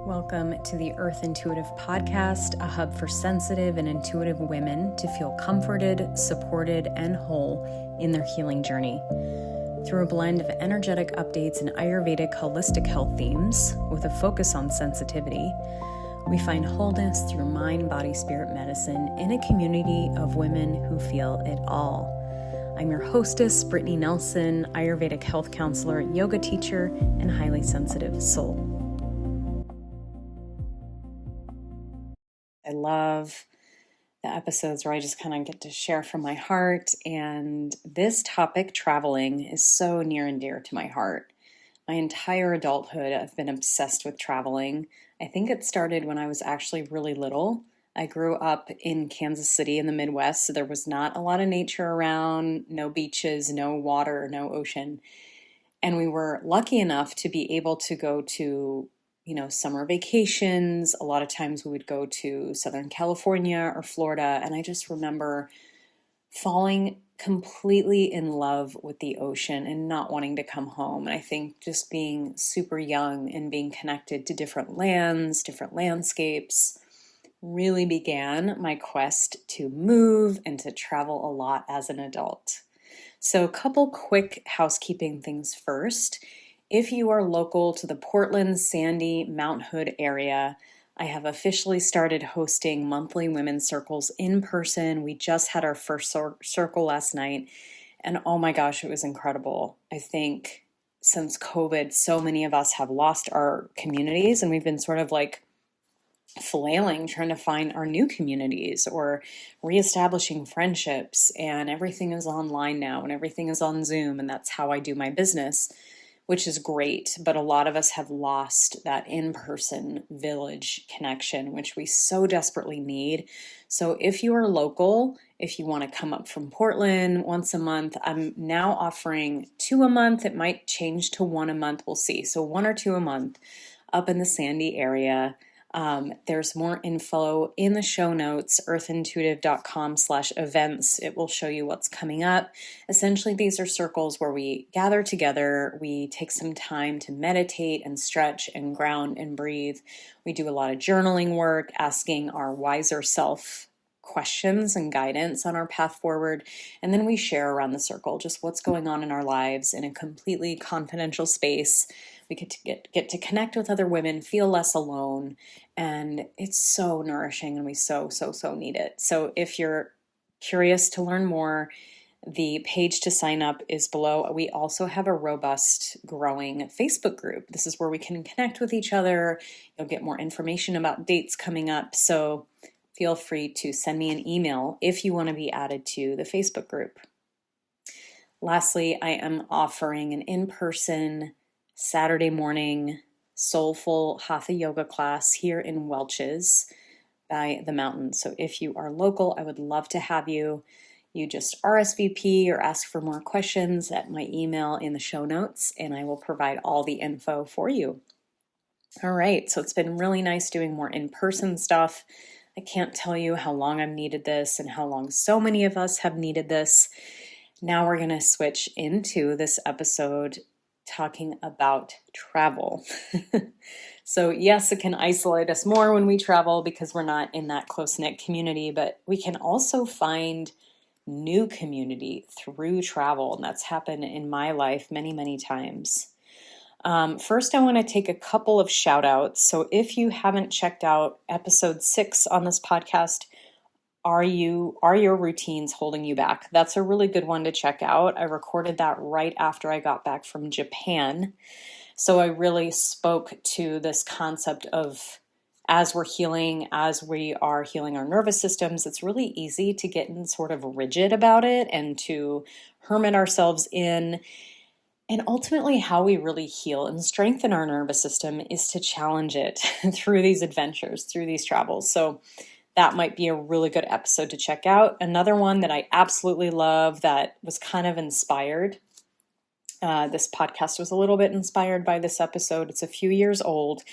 Welcome to the Earth Intuitive Podcast, a hub for sensitive and intuitive women to feel comforted, supported, and whole in their healing journey. Through a blend of energetic updates and Ayurvedic holistic health themes with a focus on sensitivity, we find wholeness through mind, body, spirit medicine in a community of women who feel it all. I'm your hostess, Brittany Nelson, Ayurvedic health counselor, yoga teacher, and highly sensitive soul. I love the episodes where I just kind of get to share from my heart, and this topic, traveling, is so near and dear to my heart. My entire adulthood, I've been obsessed with traveling. I think it started when I was actually really little. I grew up in Kansas City in the Midwest, so there was not a lot of nature around, no beaches, no water, no ocean. And we were lucky enough to be able to go to summer vacations. A lot of times we would go to Southern California or Florida. And I just remember falling completely in love with the ocean and not wanting to come home. And I think just being super young and being connected to different lands, different landscapes, really began my quest to move and to travel a lot as an adult. So a couple quick housekeeping things first. If you are local to the Portland, Sandy, Mount Hood area, I have officially started hosting monthly women's circles in person. We just had our first circle last night, and oh my gosh, it was incredible. I think since COVID, so many of us have lost our communities, and we've been sort of like flailing, trying to find our new communities or reestablishing friendships, and everything is online now, and everything is on Zoom, and that's how I do my business, which is great, but a lot of us have lost that in-person village connection, which we so desperately need. So if you are local, if you want to come up from Portland once a month, I'm now offering 2 a month. It might change to 1 a month. We'll see. So 1 or 2 a month up in the Sandy area. There's more info in the show notes, earthintuitive.com/events. It will show you what's coming up. Essentially, these are circles where we gather together. We take some time to meditate and stretch and ground and breathe. We do a lot of journaling work, asking our wiser self questions and guidance on our path forward. And then we share around the circle just what's going on in our lives in a completely confidential space. We get to connect with other women, feel less alone, and it's so nourishing, and we so need it. So if you're curious to learn more, the page to sign up is below. We also have a robust, growing Facebook group. This is where we can connect with each other. You'll get more information about dates coming up. So feel free to send me an email if you want to be added to the Facebook group. Lastly, I am offering an in-person Saturday morning soulful hatha yoga class here in Welch's by the mountains. So if you are local, I would love to have you. You just RSVP or ask for more questions at my email in the show notes, and I will provide all the info for you. All right, so it's been really nice doing more in-person stuff. I can't tell you how long I've needed this and how long so many of us have needed this. Now we're going to switch into this episode talking about travel. So yes, it can isolate us more when we travel because we're not in that close-knit community, but we can also find new community through travel. And that's happened in my life many times. First, I want to take a couple of shout outs. So if you haven't checked out episode 6 on this podcast, Are your routines holding you back? That's a really good one to check out. I recorded that right after I got back from Japan. So I really spoke to this concept of as we're healing, as we are healing our nervous systems, it's really easy to get sort of rigid about it and to hermit ourselves in. And ultimately how we really heal and strengthen our nervous system is to challenge it through these adventures, through these travels. So that might be a really good episode to check out. Another one that I absolutely love that was kind of inspired. This podcast was a little bit inspired by this episode. It's a few years old.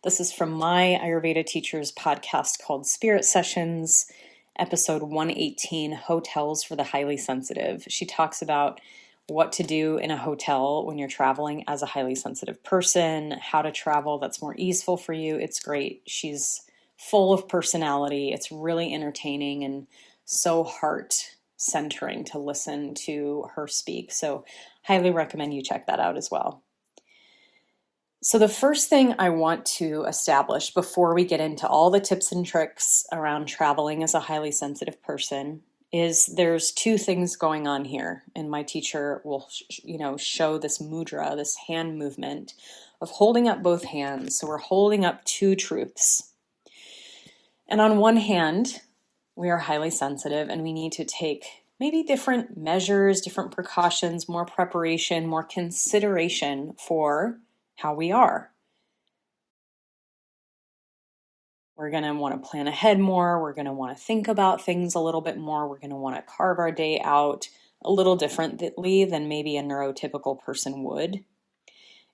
This is from my Ayurveda teacher's podcast called Spirit Sessions, episode 118, Hotels for the Highly Sensitive. She talks about what to do in a hotel when you're traveling as a highly sensitive person, how to travel that's more easeful for you. It's great. She's full of personality. It's really entertaining and so heart centering to listen to her speak. So, highly recommend you check that out as well. So, the first thing I want to establish before we get into all the tips and tricks around traveling as a highly sensitive person is there's two things going on here. And my teacher will, show this mudra, this hand movement of holding up both hands. So, we're holding up two truths. And on one hand, we are highly sensitive and we need to take maybe different measures, different precautions, more preparation, more consideration for how we are. We're going to want to plan ahead more. We're going to want to think about things a little bit more. We're going to want to carve our day out a little differently than maybe a neurotypical person would.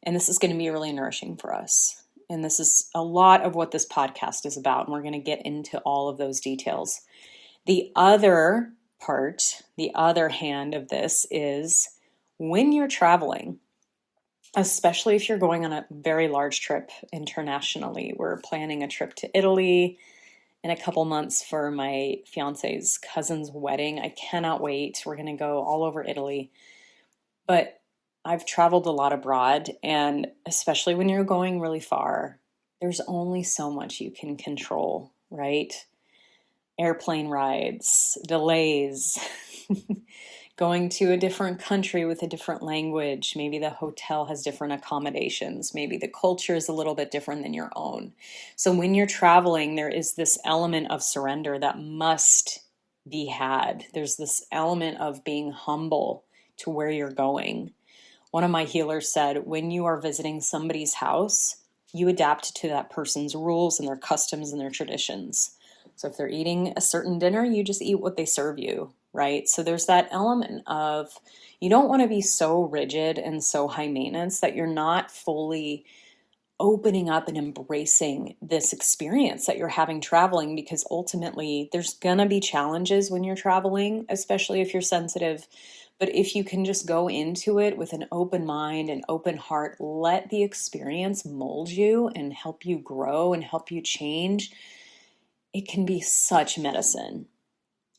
And this is going to be really nourishing for us. And this is a lot of what this podcast is about. And we're going to get into all of those details. The other part, the other hand of this is when you're traveling, especially if you're going on a very large trip internationally. We're planning a trip to Italy in a couple months for my fiance's cousin's wedding. I cannot wait. We're going to go all over Italy. But I've traveled a lot abroad, and especially when you're going really far, there's only so much you can control, right? Airplane rides, delays, going to a different country with a different language. Maybe the hotel has different accommodations. Maybe the culture is a little bit different than your own. So when you're traveling, there is this element of surrender that must be had. There's this element of being humble to where you're going. One of my healers said, when you are visiting somebody's house, you adapt to that person's rules and their customs and their traditions. So if they're eating a certain dinner, you just eat what they serve you, right? So there's that element of you don't want to be so rigid and so high maintenance that you're not fully opening up and embracing this experience that you're having traveling, because ultimately there's going to be challenges when you're traveling, especially if you're sensitive. But if you can just go into it with an open mind and open heart, let the experience mold you and help you grow and help you change, it can be such medicine.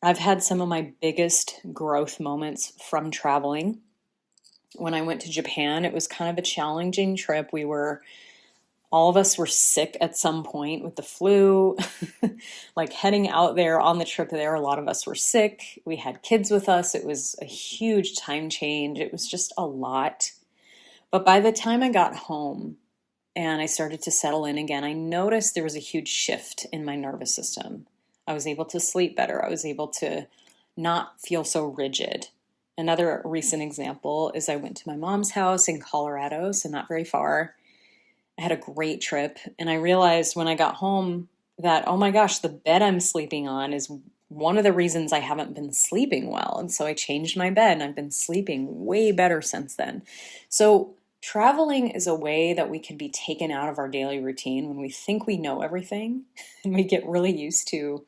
I've had some of my biggest growth moments from traveling. When I went to Japan, it was kind of a challenging trip. All of us were sick at some point with the flu. Like heading out there on the trip there, a lot of us were sick. We had kids with us. It was a huge time change. It was just a lot. But by the time I got home and I started to settle in again, I noticed there was a huge shift in my nervous system. I was able to sleep better. I was able to not feel so rigid. Another recent example is I went to my mom's house in Colorado, so not very far. I had a great trip, and I realized when I got home that, oh my gosh, the bed I'm sleeping on is one of the reasons I haven't been sleeping well. And so I changed my bed, and I've been sleeping way better since then. So traveling is a way that we can be taken out of our daily routine when we think we know everything and we get really used to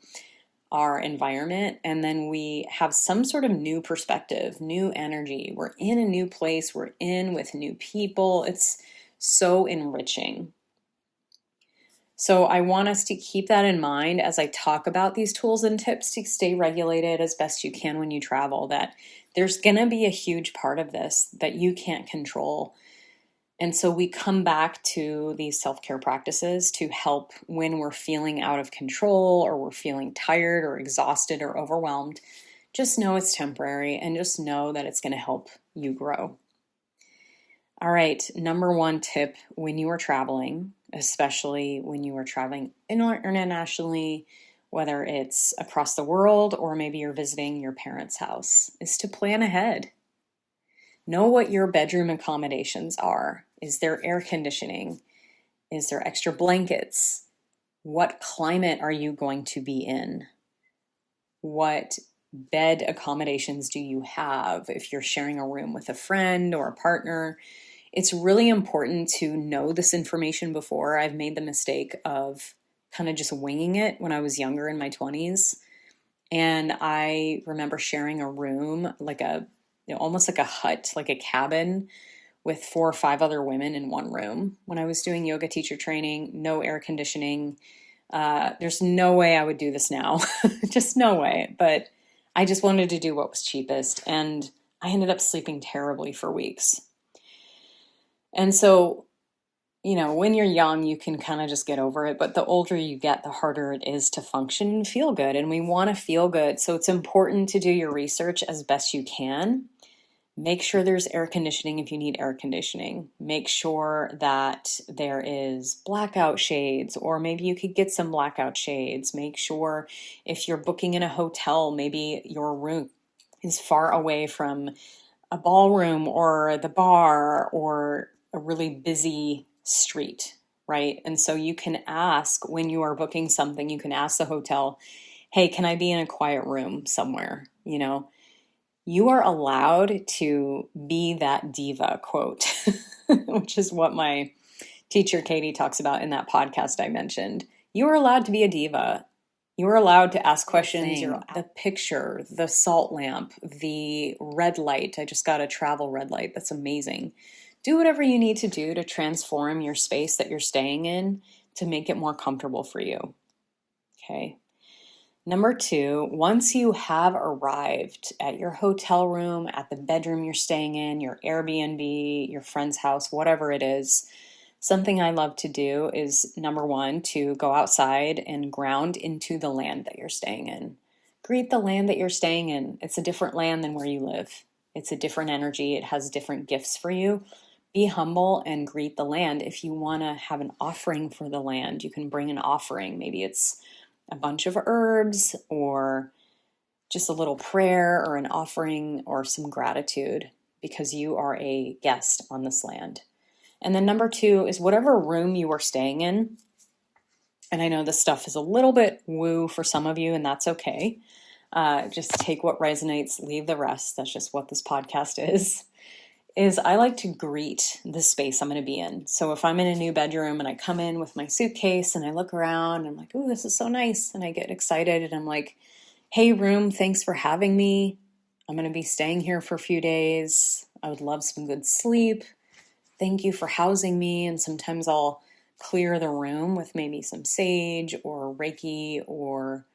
our environment, and then we have some sort of new perspective, new energy. We're in a new place, we're in with new people. It's so enriching. So I want us to keep that in mind as I talk about these tools and tips to stay regulated as best you can when you travel, that there's going to be a huge part of this that you can't control. And so we come back to these self-care practices to help when we're feeling out of control or we're feeling tired or exhausted or overwhelmed. Just know it's temporary and just know that it's going to help you grow. All right, number one tip when you are traveling, especially when you are traveling internationally, whether it's across the world or maybe you're visiting your parents' house, is to plan ahead. Know what your bedroom accommodations are. Is there air conditioning? Is there extra blankets? What climate are you going to be in? What bed accommodations do you have if you're sharing a room with a friend or a partner? It's really important to know this information before. I've made the mistake of kind of just winging it when I was younger in my 20s. And I remember sharing a room, almost like a hut, like a cabin with 4 or 5 other women in one room. When I was doing yoga teacher training, no air conditioning. There's no way I would do this now. Just no way. But I just wanted to do what was cheapest. And I ended up sleeping terribly for weeks. And so, when you're young, you can kind of just get over it. But the older you get, the harder it is to function and feel good. And we want to feel good. So it's important to do your research as best you can. Make sure there's air conditioning if you need air conditioning. Make sure that there is blackout shades, or maybe you could get some blackout shades. Make sure if you're booking in a hotel, maybe your room is far away from a ballroom or the bar or a really busy street, right? And so you can ask, when you are booking something, you can ask the hotel, hey, can I be in a quiet room somewhere? You are allowed to be that diva, quote, which is what my teacher Katie talks about in that podcast I mentioned. You are allowed to be a diva. You are allowed to ask questions. The picture, the salt lamp, the red light. I just got a travel red light. That's amazing. Do whatever you need to do to transform your space that you're staying in to make it more comfortable for you. Okay. Number 2, once you have arrived at your hotel room, at the bedroom you're staying in, your Airbnb, your friend's house, whatever it is, something I love to do is, number 1, to go outside and ground into the land that you're staying in. Greet the land that you're staying in. It's a different land than where you live. It's a different energy. It has different gifts for you. Be humble and greet the land. If you want to have an offering for the land, you can bring an offering. Maybe it's a bunch of herbs or just a little prayer or an offering or some gratitude because you are a guest on this land. And then number 2 is whatever room you are staying in. And I know this stuff is a little bit woo for some of you, and that's okay. Just take what resonates, leave the rest. That's just what this podcast is I like to greet the space I'm going to be in. So if I'm in a new bedroom and I come in with my suitcase and I look around and I'm like, oh, this is so nice. And I get excited and I'm like, hey, room, thanks for having me. I'm going to be staying here for a few days. I would love some good sleep. Thank you for housing me. And sometimes I'll clear the room with maybe some sage or Reiki or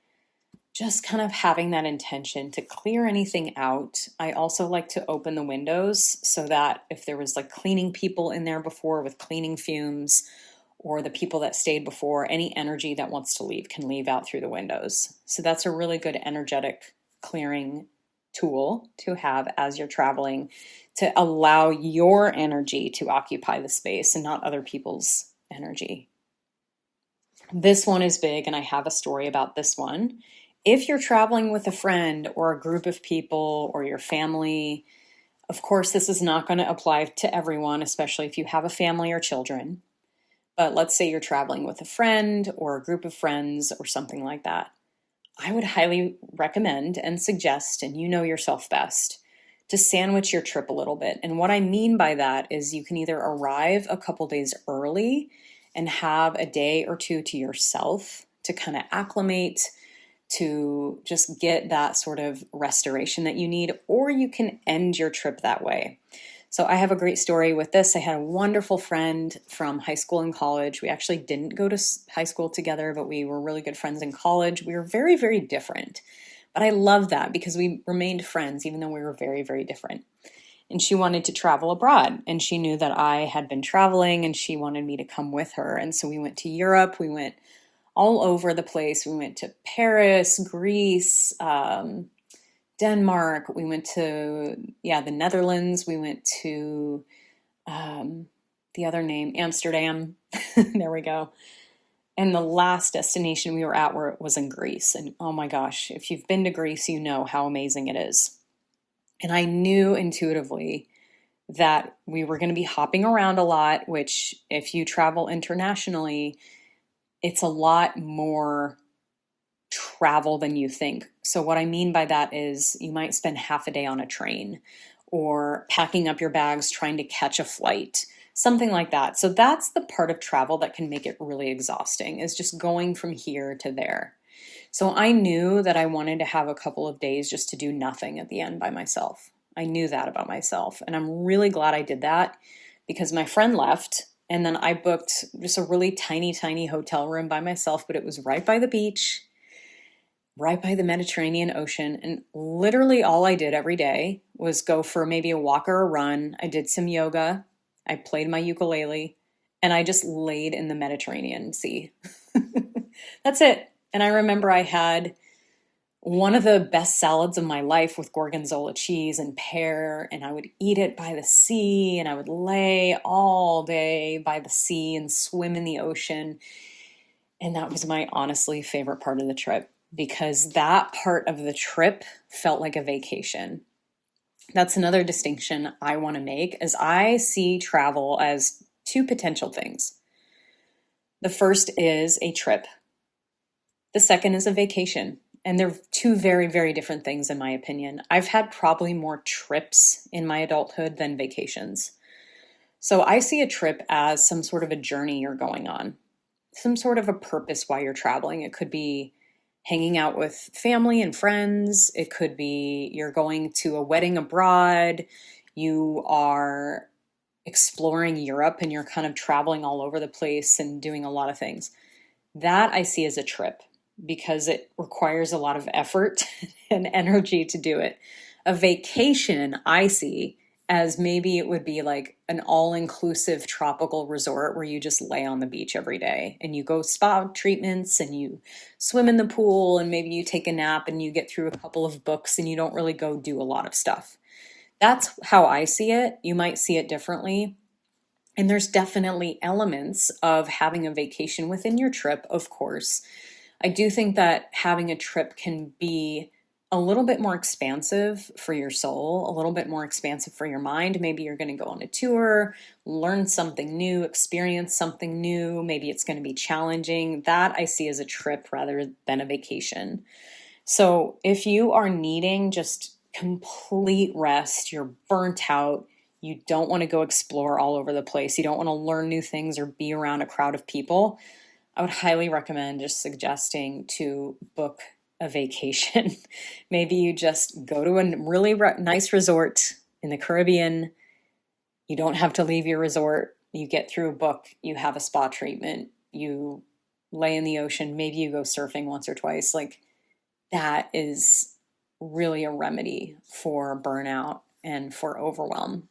just kind of having that intention to clear anything out. I also like to open the windows so that if there was like cleaning people in there before with cleaning fumes, or the people that stayed before, any energy that wants to leave can leave out through the windows. So that's a really good energetic clearing tool to have as you're traveling, to allow your energy to occupy the space and not other people's energy. This one is big, and I have a story about this one. If you're traveling with a friend or a group of people or your family, of course, this is not going to apply to everyone, especially if you have a family or children. But let's say you're traveling with a friend or a group of friends or something like that. I would highly recommend and suggest, and you know yourself best, to sandwich your trip a little bit. And what I mean by that is you can either arrive a couple days early and have a day or two to yourself to kind of acclimate, to just get that sort of restoration that you need, or you can end your trip that way. So I have a great story with this. I had a wonderful friend from high school and college. We actually didn't go to high school together, but we were really good friends in college. We were very, very different. But I love that because we remained friends, even though we were very, very different. And she wanted to travel abroad, and she knew that I had been traveling, and she wanted me to come with her. And so we went to Europe. We went all over the place. We went to Paris, Greece, Denmark. We went to, the Netherlands. We went to the other name, Amsterdam. There we go. And the last destination we were at was in Greece. And oh my gosh, if you've been to Greece, you know how amazing it is. And I knew intuitively that we were going to be hopping around a lot, which if you travel internationally, it's a lot more travel than you think. So what I mean by that is you might spend half a day on a train or packing up your bags trying to catch a flight, something like that. So that's the part of travel that can make it really exhausting, is just going from here to there. So I knew that I wanted to have a couple of days just to do nothing at the end by myself. I knew that about myself. And I'm really glad I did that because my friend left and then I booked just a really tiny, tiny hotel room by myself, but it was right by the beach, right by the Mediterranean Ocean. And literally all I did every day was go for maybe a walk or a run. I did some yoga. I played my ukulele and I just laid in the Mediterranean Sea. That's it. And I remember I had one of the best salads of my life with gorgonzola cheese and pear, and I would eat it by the sea, and I would lay all day by the sea and swim in the ocean. And that was my honestly favorite part of the trip because that part of the trip felt like a vacation. That's another distinction I want to make as I see travel as two potential things. The first is a trip. The second is a vacation. And they're two very, very different things in my opinion. I've had probably more trips in my adulthood than vacations. So I see a trip as some sort of a journey you're going on, some sort of a purpose while you're traveling. It could be hanging out with family and friends. It could be you're going to a wedding abroad. You are exploring Europe and you're kind of traveling all over the place and doing a lot of things. That I see as a trip because it requires a lot of effort and energy to do it. A vacation I see as maybe it would be like an all-inclusive tropical resort where you just lay on the beach every day and you go spa treatments and you swim in the pool and maybe you take a nap and you get through a couple of books and you don't really go do a lot of stuff. That's how I see it. You might see it differently. And there's definitely elements of having a vacation within your trip, of course. I do think that having a trip can be a little bit more expansive for your soul, a little bit more expansive for your mind. Maybe you're going to go on a tour, learn something new, experience something new. Maybe it's going to be challenging. That I see as a trip rather than a vacation. So if you are needing just complete rest, you're burnt out, you don't want to go explore all over the place, you don't want to learn new things or be around a crowd of people, I would highly recommend just suggesting to book a vacation. Maybe you just go to a really nice resort in the Caribbean. You don't have to leave your resort. You get through a book, you have a spa treatment, you lay in the ocean, maybe you go surfing once or twice. Like that is really a remedy for burnout and for overwhelm.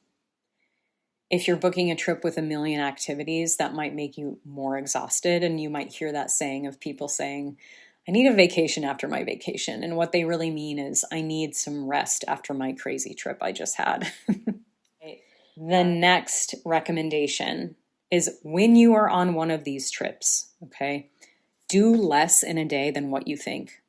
If you're booking a trip with a million activities, that might make you more exhausted. And you might hear that saying of people saying, I need a vacation after my vacation. And what they really mean is, I need some rest after my crazy trip I just had. The next recommendation is when you are on one of these trips, okay, do less in a day than what you think.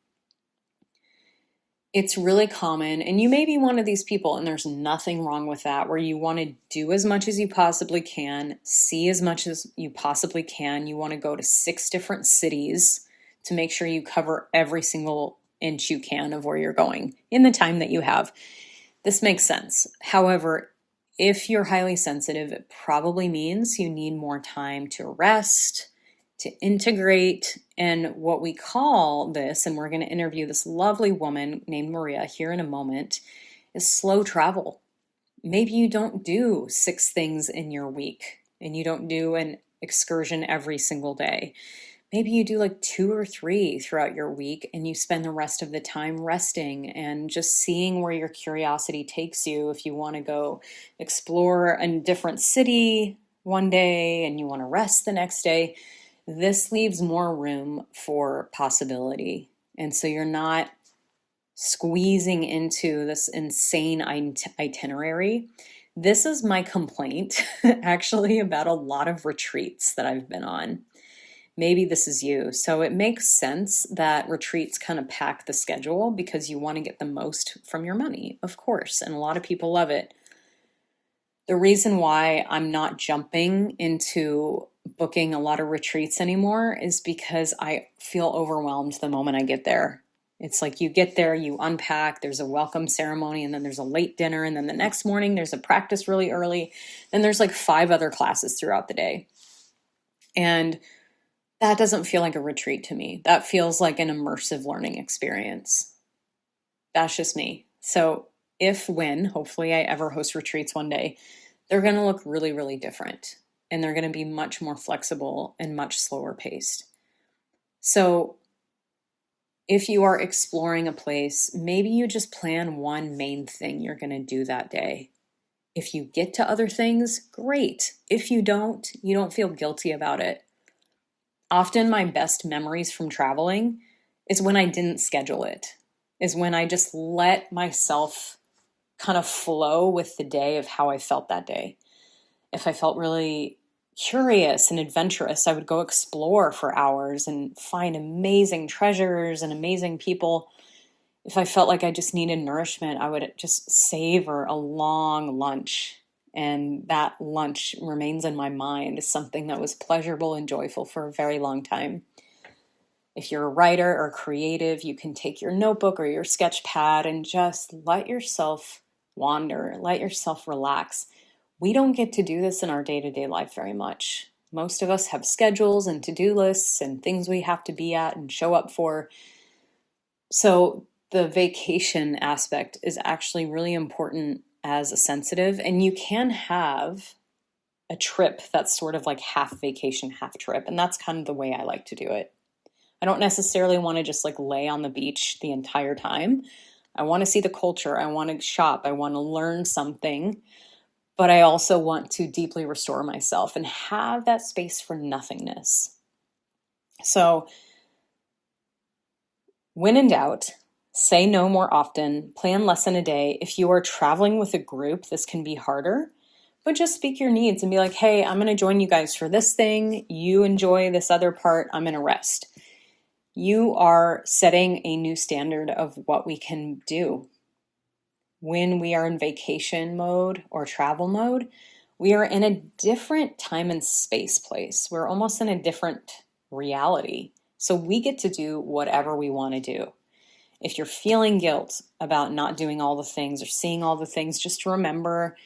It's really common, and you may be one of these people, and there's nothing wrong with that, where you want to do as much as you possibly can, see as much as you possibly can. You want to go to 6 different cities to make sure you cover every single inch you can of where you're going in the time that you have. This makes sense. However, if you're highly sensitive, it probably means you need more time to rest, to integrate, and what we call this, and we're going to interview this lovely woman named Maria here in a moment, is slow travel. Maybe you don't do 6 things in your week and you don't do an excursion every single day. Maybe you do like 2 or 3 throughout your week and you spend the rest of the time resting and just seeing where your curiosity takes you. If you want to go explore a different city one day and you want to rest the next day, this leaves more room for possibility. And so you're not squeezing into this insane itinerary. This is my complaint actually about a lot of retreats that I've been on. Maybe this is you. So it makes sense that retreats kind of pack the schedule because you want to get the most from your money, of course. And a lot of people love it. The reason why I'm not jumping into booking a lot of retreats anymore is because I feel overwhelmed the moment I get there. It's like you get there, you unpack, there's a welcome ceremony, and then there's a late dinner, and then the next morning there's a practice really early, then there's like 5 other classes throughout the day. And that doesn't feel like a retreat to me. That feels like an immersive learning experience. That's just me. So when, hopefully I ever host retreats one day, they're going to look really, really different. And they're going to be much more flexible and much slower paced. So if you are exploring a place, maybe you just plan one main thing you're going to do that day. If you get to other things, great. If you don't feel guilty about it. Often my best memories from traveling is when I didn't schedule it, is when I just let myself kind of flow with the day of how I felt that day. If I felt really curious and adventurous, I would go explore for hours and find amazing treasures and amazing people. If I felt like I just needed nourishment, I would just savor a long lunch. And that lunch remains in my mind as something that was pleasurable and joyful for a very long time. If you're a writer or creative, you can take your notebook or your sketch pad and just let yourself wander, let yourself relax. We don't get to do this in our day-to-day life very much. Most of us have schedules and to-do lists and things we have to be at and show up for. So the vacation aspect is actually really important as a sensitive, and you can have a trip that's sort of like half vacation, half trip. And that's kind of the way I like to do it. I don't necessarily want to just like lay on the beach the entire time. I want to see the culture. I want to shop. I want to learn something. But I also want to deeply restore myself and have that space for nothingness. So when in doubt, say no more often, plan less than a day. If you are traveling with a group, this can be harder, but just speak your needs and be like, hey, I'm going to join you guys for this thing. You enjoy this other part. I'm going to rest. You are setting a new standard of what we can do. When we are in vacation mode or travel mode, we are in a different time and space place. We're almost in a different reality. So we get to do whatever we want to do. If you're feeling guilt about not doing all the things or seeing all the things, just remember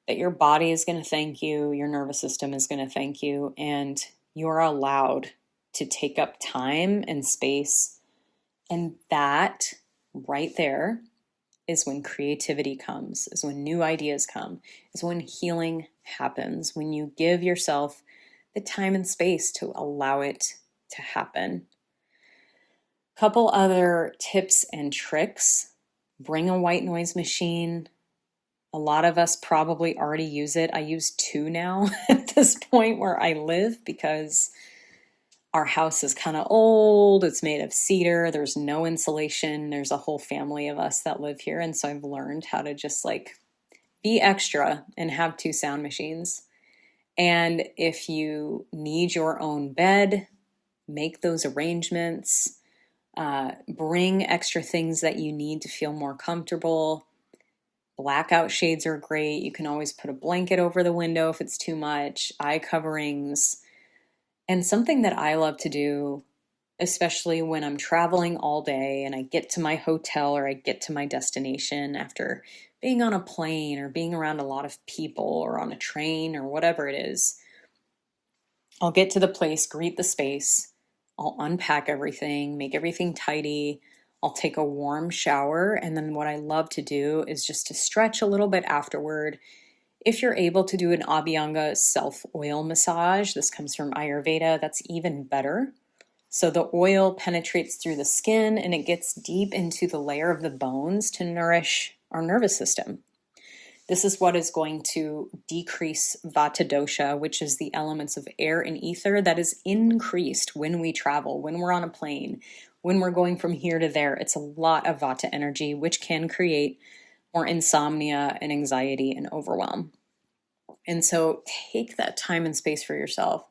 that your body is going to thank you, your nervous system is going to thank you, and you are allowed to take up time and space. And that right there is when creativity comes, is when new ideas come, is when healing happens, when you give yourself the time and space to allow it to happen. Couple other tips and tricks. Bring a white noise machine. A lot of us probably already use it. I use 2 now at this point where I live because our house is kind of old. It's made of cedar. There's no insulation. There's a whole family of us that live here. And so I've learned how to just like be extra and have 2 sound machines. And if you need your own bed, make those arrangements. Bring extra things that you need to feel more comfortable. Blackout shades are great. You can always put a blanket over the window if it's too much. Eye coverings. And something that I love to do, especially when I'm traveling all day and I get to my hotel or I get to my destination after being on a plane or being around a lot of people or on a train or whatever it is, I'll get to the place, greet the space, I'll unpack everything, make everything tidy, I'll take a warm shower, and then what I love to do is just to stretch a little bit afterward. If you're able to do an Abhyanga self-oil massage, this comes from Ayurveda, that's even better. So the oil penetrates through the skin and it gets deep into the layer of the bones to nourish our nervous system. This is what is going to decrease Vata dosha, which is the elements of air and ether that is increased when we travel, when we're on a plane, when we're going from here to there. It's a lot of Vata energy, which can create more insomnia and anxiety and overwhelm. And so take that time and space for yourself.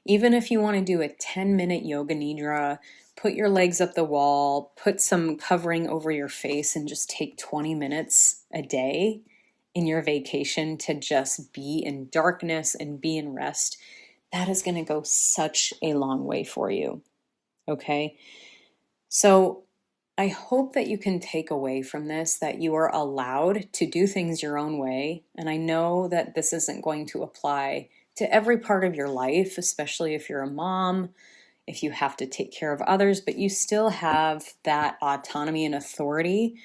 Even if you want to do a 10-minute yoga nidra, put your legs up the wall, put some covering over your face, and just take 20 minutes a day in your vacation to just be in darkness and be in rest. That is going to go such a long way for you. Okay? So I hope that you can take away from this that you are allowed to do things your own way. And I know that this isn't going to apply to every part of your life, especially if you're a mom, if you have to take care of others, but you still have that autonomy and authority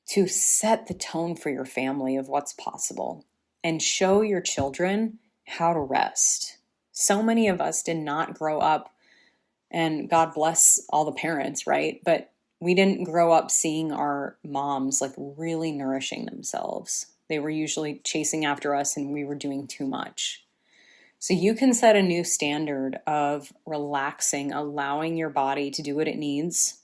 to set the tone for your family of what's possible and show your children how to rest. So many of us did not grow up, and God bless all the parents, right? But we didn't grow up seeing our moms like really nourishing themselves. They were usually chasing after us and we were doing too much. So you can set a new standard of relaxing, allowing your body to do what it needs.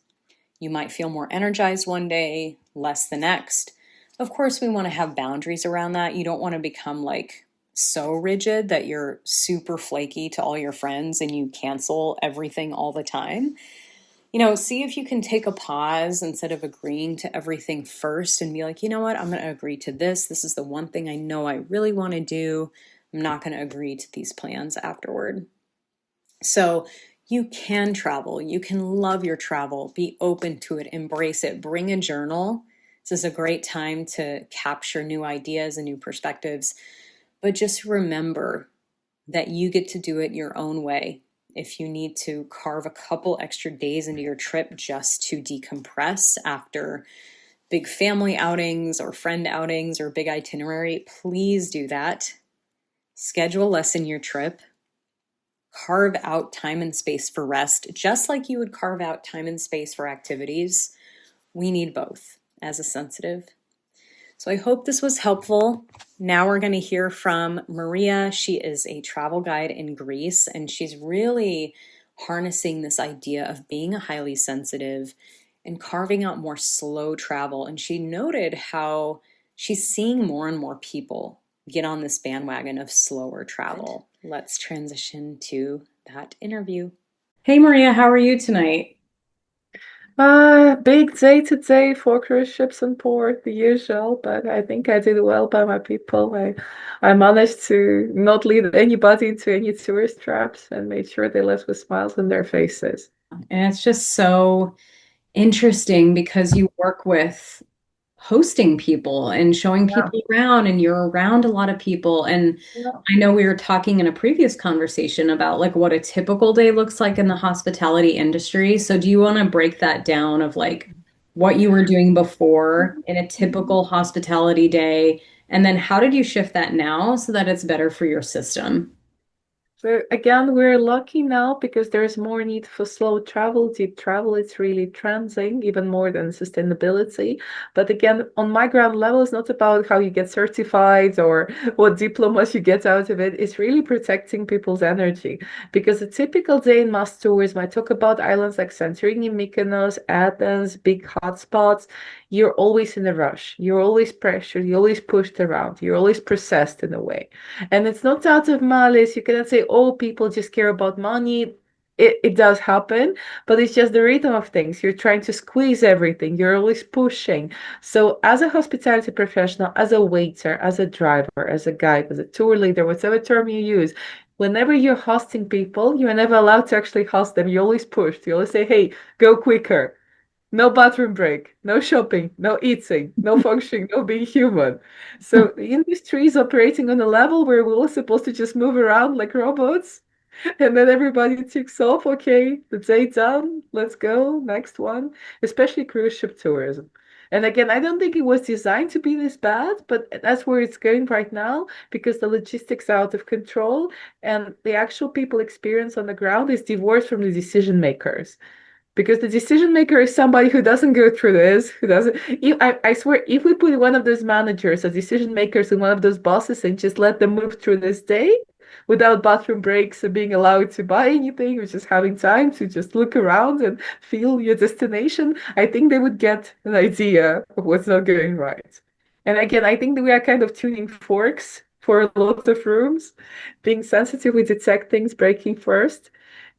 You might feel more energized one day, less the next. Of course, we want to have boundaries around that. You don't want to become like so rigid that you're super flaky to all your friends and you cancel everything all the time. See if you can take a pause instead of agreeing to everything first and be like, you know what, I'm going to agree to this. This is the one thing I know I really want to do. I'm not going to agree to these plans afterward. So you can travel. You can love your travel. Be open to it. Embrace it. Bring a journal. This is a great time to capture new ideas and new perspectives. But just remember that you get to do it your own way. If you need to carve a couple extra days into your trip just to decompress after big family outings or friend outings or big itinerary, please do that. Schedule less in your trip. Carve out time and space for rest, just like you would carve out time and space for activities. We need both as a sensitive. So I hope this was helpful. Now we're going to hear from Maria. She is a travel guide in Greece, and she's really harnessing this idea of being a highly sensitive and carving out more slow travel. And she noted how she's seeing more and more people get on this bandwagon of slower travel. Let's transition to that interview. Hey, Maria, how are you tonight? Big day today for cruise ships and port, the usual, but I think I did well by my people. I managed to not lead anybody into any tourist traps and made sure they left with smiles on their faces. And it's just so interesting because you work with hosting people and showing Yeah. people around, and you're around a lot of people. And Yeah. I know we were talking in a previous conversation about like what a typical day looks like in the hospitality industry. So do you want to break that down of like what you were doing before in a typical hospitality day? And then how did you shift that now so that it's better for your system? So again, we're lucky now because there's more need for slow travel, deep travel. It's really trending even more than sustainability. But again, on my ground level, it's not about how you get certified or what diplomas you get out of it. It's really protecting people's energy. Because a typical day in mass tourism, I talk about islands like Santorini, Mykonos, Athens, big hotspots. You're always in a rush. You're always pressured. You're always pushed around. You're always processed in a way. And it's not out of malice. You cannot say, oh, people just care about money. It does happen, but it's just the rhythm of things. You're trying to squeeze everything. You're always pushing. So as a hospitality professional, as a waiter, as a driver, as a guide, as a tour leader, whatever term you use, whenever you're hosting people, you're never allowed to actually host them. You're always pushed. You always say, hey, go quicker. No bathroom break, no shopping, no eating, no functioning, no being human. So the industry is operating on a level where we're all supposed to just move around like robots, and then everybody ticks off, okay, the day done, let's go, next one, especially cruise ship tourism. And again, I don't think it was designed to be this bad, but that's where it's going right now because the logistics are out of control and the actual people experience on the ground is divorced from the decision makers. Because the decision maker is somebody who doesn't go through this, who doesn't. I swear, if we put one of those managers or decision makers in one of those bosses and just let them move through this day without bathroom breaks and being allowed to buy anything or just having time to just look around and feel your destination, I think they would get an idea of what's not going right. And again, I think that we are kind of tuning forks for a lot of rooms. Being sensitive, we detect things breaking first.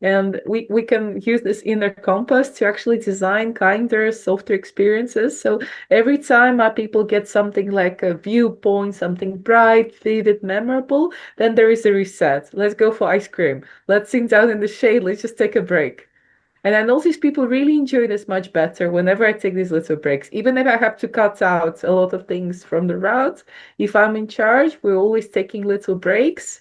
And we can use this inner compass to actually design kinder, softer experiences. So every time our people get something like a viewpoint, something bright, vivid, memorable, then there is a reset. Let's go for ice cream. Let's sit down in the shade. Let's just take a break. And I notice people really enjoy this much better whenever I take these little breaks. Even if I have to cut out a lot of things from the route, if I'm in charge, we're always taking little breaks.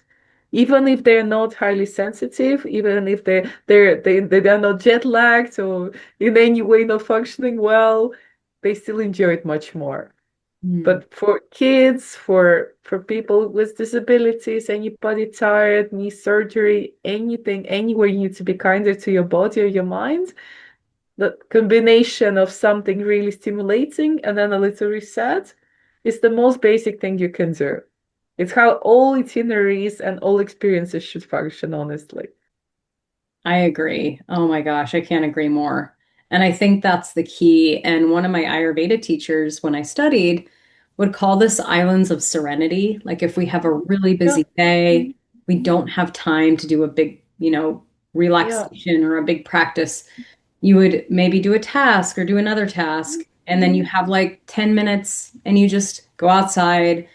Even if they're not highly sensitive, even if they're not jet lagged or in any way not functioning well, they still enjoy it much more. Mm. But for kids, for people with disabilities, anybody tired, knee surgery, anything, anywhere you need to be kinder to your body or your mind, the combination of something really stimulating and then a little reset is the most basic thing you can do. It's how all itineraries and all experiences should function, honestly. I agree. Oh my gosh, I can't agree more. And I think that's the key. And one of my Ayurveda teachers, when I studied, would call this islands of serenity. Like if we have a really Yeah. busy day, we Mhm. don't have time to do a big, Yeah. relaxation or a big practice. You would maybe do a task or do another task, and then you Mhm. have like 10 minutes and you just go outside,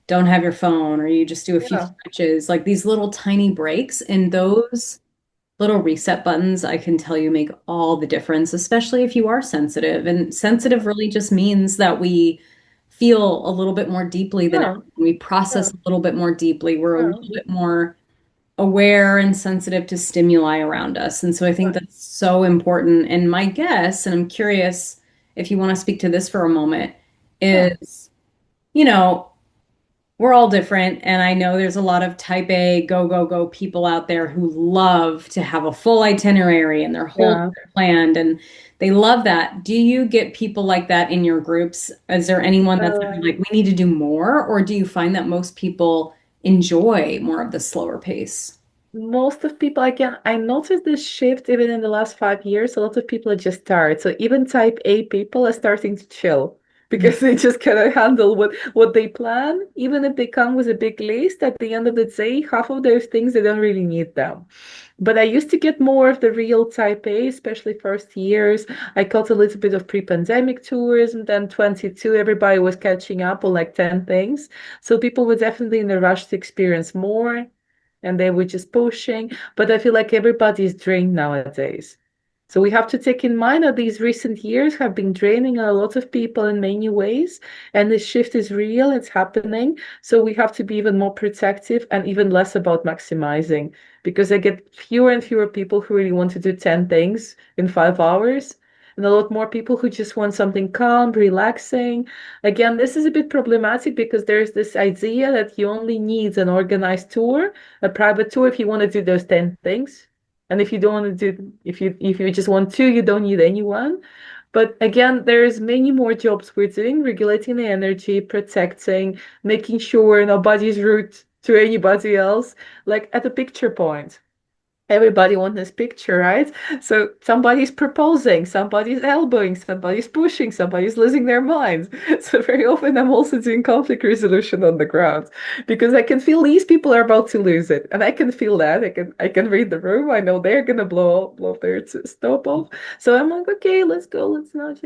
don't have your phone, or you just do a few Yeah. stretches, like these little tiny breaks. And those little reset buttons, I can tell you, make all the difference, especially if you are sensitive. And sensitive really just means that we feel a little bit more deeply than ever. Yeah. We Yeah. process a little bit more deeply. We're a Yeah. little bit more aware and sensitive to stimuli around us. And so I think Yeah. that's so important. And my guess, and I'm curious if you want to speak to this for a moment, Yeah. is, you know, we're all different. And I know there's a lot of type A, go, go, go people out there who love to have a full itinerary and their whole Yeah. trip planned. And they love that. Do you get people like that in your groups? Is there anyone that's ever like, Um, we need to do more? Or do you find that most people enjoy more of the slower pace? Most of people, again, I noticed this shift even in the last 5 years. A lot of people are just tired. So even type A people are starting to chill because they just cannot handle what they plan. Even if they come with a big list, at the end of the day, half of those things they don't really need them. But I used to get more of the real type A, especially first years. I caught a little bit of pre-pandemic tourism. Then 22, everybody was catching up on like 10 things. So people were definitely in a rush to experience more and they were just pushing. But I feel like everybody's drained nowadays. So we have to take in mind that these recent years have been draining a lot of people in many ways, and the shift is real, it's happening. So we have to be even more protective and even less about maximizing, because I get fewer and fewer people who really want to do 10 things in 5 hours, and a lot more people who just want something calm, relaxing. Again, this is a bit problematic because there's this idea that you only need an organized tour, a private tour, if you want to do those 10 things. And if you don't want to do, if you just want to, you don't need anyone. But again, there's many more jobs we're doing, regulating the energy, protecting, making sure nobody's rude to anybody else, like at a picture point. Everybody wants this picture, right? So somebody's proposing, somebody's elbowing, somebody's pushing, somebody's losing their minds. So very often I'm also doing conflict resolution on the ground because I can feel these people are about to lose it. And I can feel that. I can read the room. I know they're gonna blow their stop off. So I'm like, okay, let's go, let's not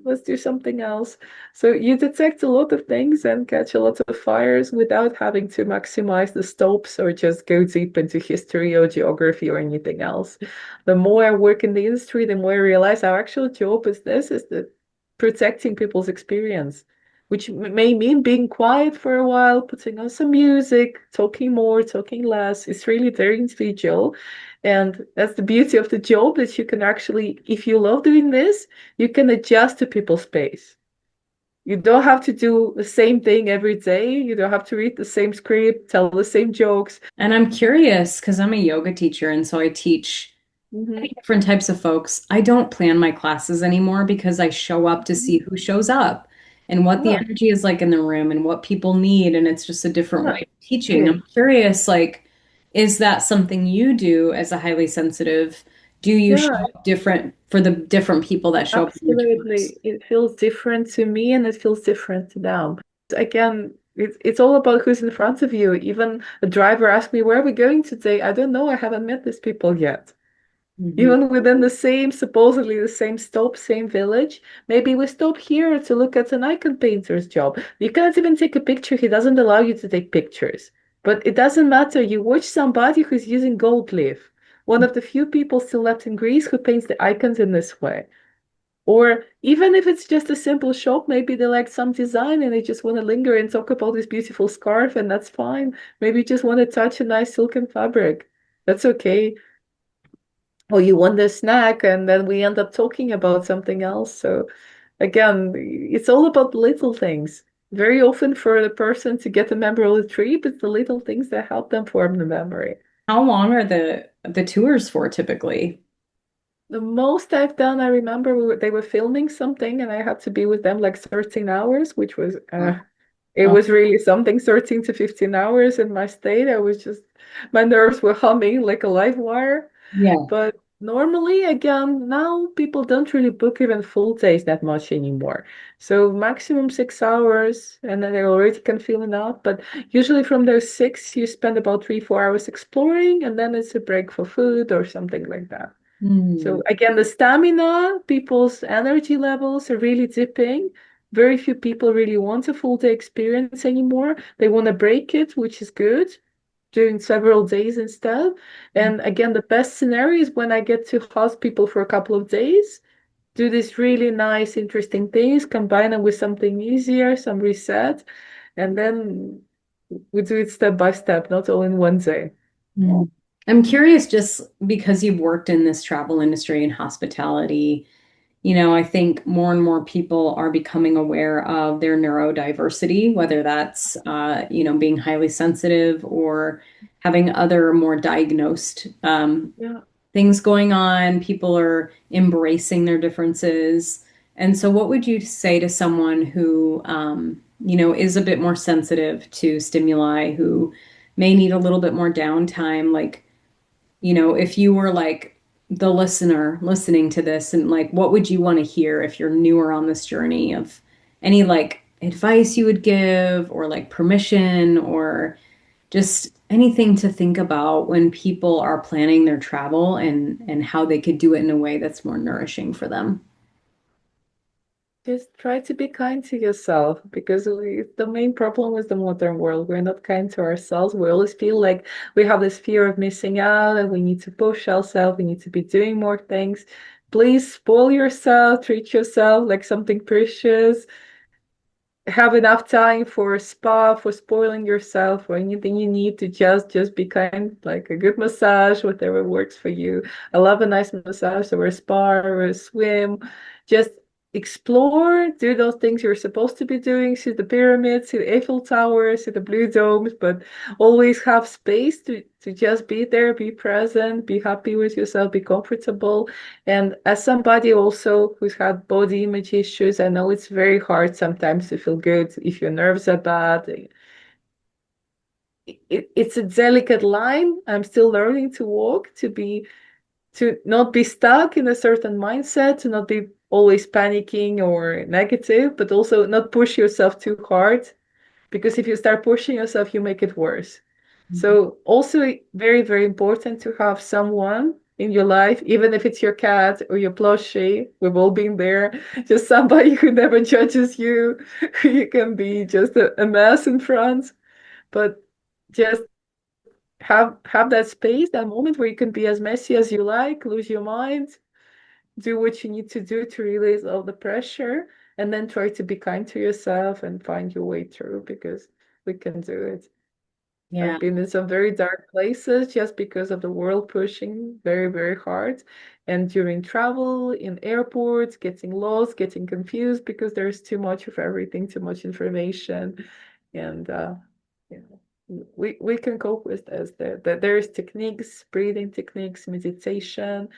let's do something else. So you detect a lot of things and catch a lot of fires without having to maximize the stops or just go deep into history or geography or anything else. The more I work in the industry, the more I realize our actual job is the protecting people's experience, which may mean being quiet for a while, putting on some music, talking more, talking less. It's really very individual. And that's the beauty of the job that you can actually, if you love doing this, you can adjust to people's pace. You don't have to do the same thing every day. You don't have to read the same script, tell the same jokes. And I'm curious because I'm a yoga teacher, and so I teach many Hmm. different types of folks. I don't plan my classes anymore because I show up to see who shows up and what the Yeah, energy is like in the room and what people need. And it's just a different yeah, way of teaching. exactly. I'm curious, like, is that something you do as a highly sensitive? Do you show Yeah, up different for the different people that show up in your tours? absolutely. It feels different to me and it feels different to them. Again, it's all about who's in front of you. Even a driver asked me, where are we going today? I don't know. I haven't met these people yet. Mhm. Even within the same, supposedly the same stop, same village, maybe we stop here to look at an icon painter's job. You cannot even take a picture. He doesn't allow you to take pictures. But it doesn't matter. You watch somebody who's using gold leaf, one of the few people still left in Greece who paints the icons in this way. Or even if it's just a simple shop, maybe they like some design and they just want to linger and talk about this beautiful scarf, and that's fine. Maybe you just want to touch a nice silken fabric. That's okay. Or you want a snack and then we end up talking about something else. So again, it's all about little things. Very often for the person to get a memorable trip, it's the little things that help them form the memory. How long are the tours for typically? The most I've done, I remember they were filming something and I had to be with them like 13 hours, which was Wow. it Oh, was really something, 13 to 15 hours in my state. I was just my nerves were humming like a live wire. yeah. But normally, again, now people don't really book even full days that much anymore. So maximum 6 hours, and then they already can feel enough. But usually from those six, you spend about 3, 4 hours exploring, and then it's a break for food or something like that. Hmm. So again, the stamina, people's energy levels are really dipping. Very few people really want a full day experience anymore. They want to break it, which is good, doing several days instead. And again, the best scenario is when I get to host people for a couple of days, do these really nice, interesting things, combine them with something easier, some reset, and then we do it step by step, not all in one day. Hmm. I'm curious just because you've worked in this travel industry and hospitality. I think more and more people are becoming aware of their neurodiversity, whether that's, being highly sensitive or having other more diagnosed Yeah. things going on. People are embracing their differences. And so, what would you say to someone who, is a bit more sensitive to stimuli, who may need a little bit more downtime? Like, if you were like the listener listening to this and like, what would you want to hear if you're newer on this journey of any like advice you would give or like permission or just anything to think about when people are planning their travel and how they could do it in a way that's more nourishing for them? Just try to be kind to yourself because the main problem with the modern world, we're not kind to ourselves. We always feel like we have this fear of missing out and we need to push ourselves. We need to be doing more things. Please spoil yourself, treat yourself like something precious. Have enough time for a spa, for spoiling yourself, or anything you need to just be kind, like a good massage, whatever works for you. I love a nice massage or a spa or a swim. Just explore, do those things you're supposed to be doing, see the pyramids, see the Eiffel Tower, see the blue domes, but always have space to just be there, be present, be happy with yourself, be comfortable. And as somebody also who's had body image issues, I know it's very hard sometimes to feel good if your nerves are bad. It's a delicate line. I'm still learning to walk, to not be stuck in a certain mindset, to not be always panicking or negative, but also not push yourself too hard because if you start pushing yourself, you make it worse. So also very, very important to have someone in your life, even if it's your cat or your plushie. We've all been there. Just somebody who never judges you. You can be just a mess in front, but just have that space, that moment where you can be as messy as you like, lose your mind, do what you need to do to release all the pressure, and then try to be kind to yourself and find your way through because we can do it. Yeah. I've been in some very dark places just because of the world pushing very, very hard. And during travel, in airports, getting lost, getting confused because there's too much of everything, too much information. And you we can cope with this. There's techniques, breathing techniques, meditation,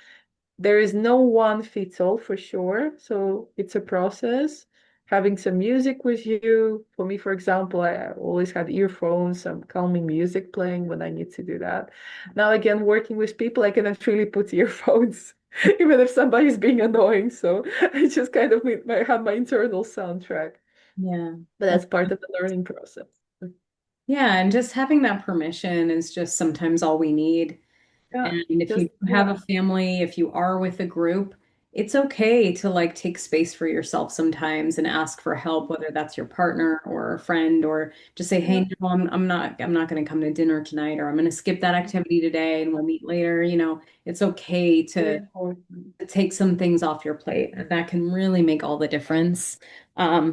there is no one fits all for sure. So it's a process. Having some music with you. For me, for example, I always had earphones, some calming music playing when I need to do that. Now, again, working with people, I cannot really put earphones, even if somebody's being annoying. So I just kind of have my internal soundtrack. Yeah. But that's part of the learning process. Yeah, and just having that permission is just sometimes all we need. Yeah, And if just you have a family, if you are with a group, it's okay to like take space for yourself sometimes and ask for help, whether that's your partner or a friend, or just say, yeah, "Hey, no, I'm not going to come to dinner tonight, or I'm going to skip that activity today, and we'll meet later." It's okay very to important. take some things off your plate, and that can really make all the difference. Yeah.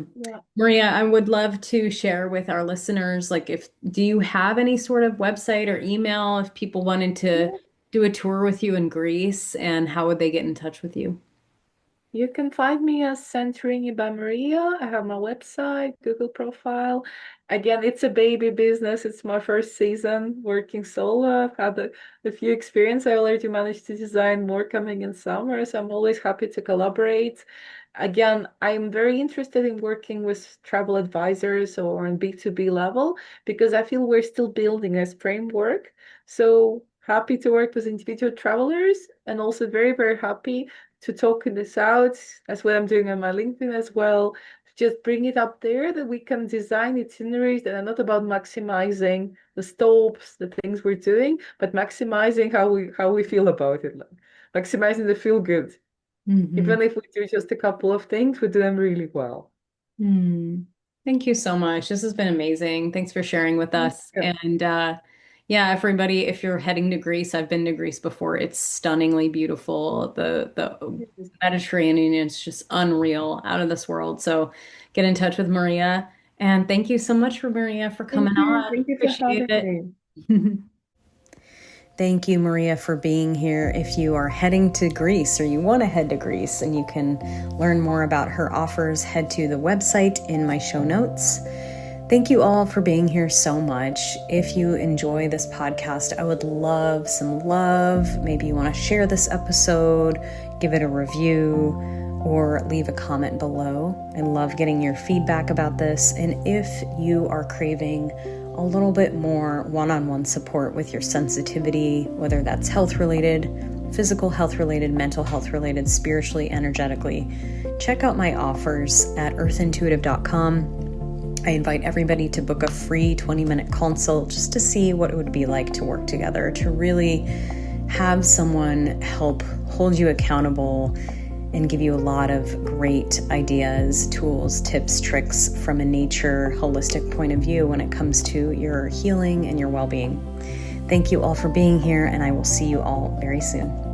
Maria, I would love to share with our listeners, like, if do you have any sort of website or email if people wanted to do a tour with you in Greece, and how would they get in touch with you? You can find me as Santorini by Maria. I have my website, Google profile. Again, it's a baby business. It's my first season working solo. I've had a few experience. I already managed to design more coming in summer, so I'm always happy to collaborate. Again, I'm very interested in working with travel advisors or on B2B level because I feel we're still building this framework. So happy to work with individual travelers and also very, very happy to talking this out. That's what I'm doing on my LinkedIn as well. Just bring it up there that we can design itineraries that are not about maximizing the stops, the things we're doing, but maximizing how we feel about it, like maximizing the feel good. Mm-hmm. Even if we do just a couple of things, we do them really well. Hmm. Thank you so much. This has been amazing. Thanks for sharing with us. Yeah. And yeah, everybody, if you're heading to Greece, I've been to Greece before. It's stunningly beautiful. The Mediterranean is just unreal, out of this world. So get in touch with Maria. And thank you so much for Maria for Thank coming you. on. Thank you for Appreciate having it. me. Thank you, Maria, for being here. If you are heading to Greece or you want to head to Greece and you can learn more about her offers, head to the website in my show notes. Thank you all for being here so much. If you enjoy this podcast, I would love some love. Maybe you want to share this episode, give it a review, or leave a comment below. I love getting your feedback about this. And if you are craving a little bit more one-on-one support with your sensitivity, whether that's health related, physical health related, mental health related, spiritually, energetically, check out my offers at earthintuitive.com. I invite everybody to book a free 20-minute consult just to see what it would be like to work together, to really have someone help hold you accountable and give you a lot of great ideas, tools, tips, tricks from a nature, holistic point of view when it comes to your healing and your well-being. Thank you all for being here, and I will see you all very soon.